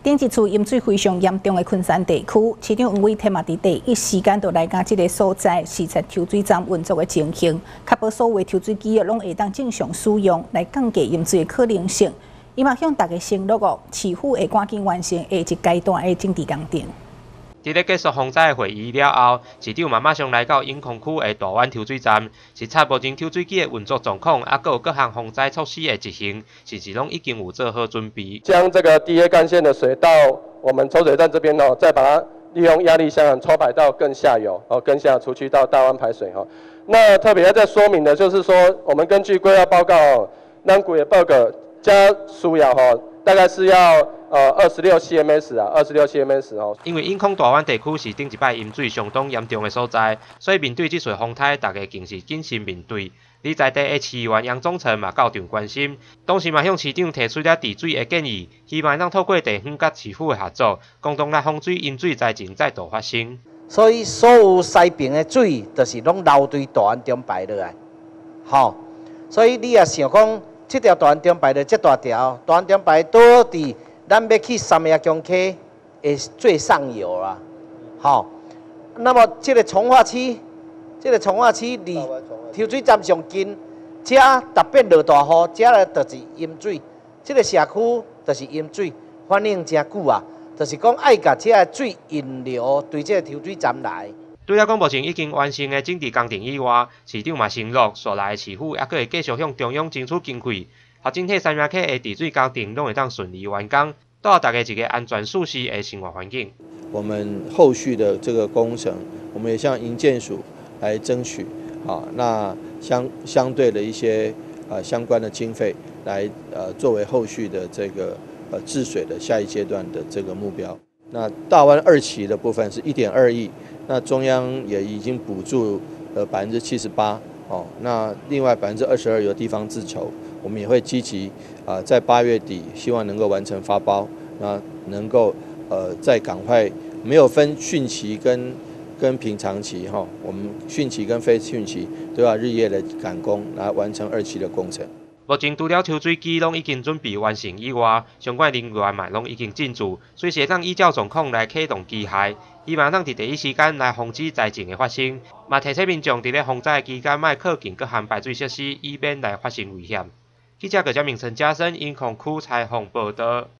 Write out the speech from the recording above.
顶一次淹水非常严重的昆山地区，市长黄伟天嘛伫第一时间就来到这个所在视察抽水站运作的情形，确保所有抽水机拢会当正常使用，来降低淹水的可能性。伊嘛向大家承诺哦，市府会赶紧完成下一阶段的整治工程。伫咧结束防灾会议了后，市长嘛马上来到永康区的大湾抽水站，视察目前抽水机的运作状况，还有各项防灾措施的执行，是不是拢已经有做好准备？将这个第一干线的水到我们抽水站这边哦，再把它利用压力箱抽排到更下游哦，更下出去到大湾排水哦。那特别要再说明的就是说，我们根据规划报告哦，咱规个报告加需要哦，大概是要26 cms 啊，26 cms 哦。因为永康大湾地区是顶一摆淹水相当严重的所在，所以面对这类风台，大家更是谨慎面对。你在地的市议员杨宗成嘛到场关心，当时嘛向市长提出了治水的建议，希望能透过地方甲市府的合作，共同来防止淹水灾情再度发生。所以所有西边的水，就是拢流对大湾中排落来，吼。所以你也想讲，这条大湾中排的这大条，大湾中排倒伫咱要去三亚江溪的最上游啦，吼。那么这个从化区离抽水站上近，这特别落大雨，这就是淹水。这个社区就是淹水，反映真久啊。就是讲爱甲这个水引流对这个抽水站来。除了讲目前已经完成的整治工程以外，市长嘛承诺，所来的市府还佫会继续向中央争取经费，和整体三亚溪的治水工程拢会当顺利完工，带予大家一个安全舒适的生活环境。我们后续的这个工程，我们也向营建署来争取，那相对的一些相关的经费来作为后续的这个治水的下一阶段的这个目标。那大湾2期的部分是1.2亿，那中央也已经补助78%，那另外22%由地方自筹，我们也会积极在8月底希望能够完成发包，那能够再赶快没有分汛期跟平常期我们汛期跟非汛期都要日夜的赶工来完成2期的工程。目前除了抽水机拢已经准备完成以外，相关人员嘛拢已经进驻，随时会当依照状况来启动机械，希望当伫第一时间来防止灾情的发生，嘛提醒民众伫咧防灾期间莫靠近各项排水设施，以免来发生危险。记者记者名陈嘉生因控区采访报道。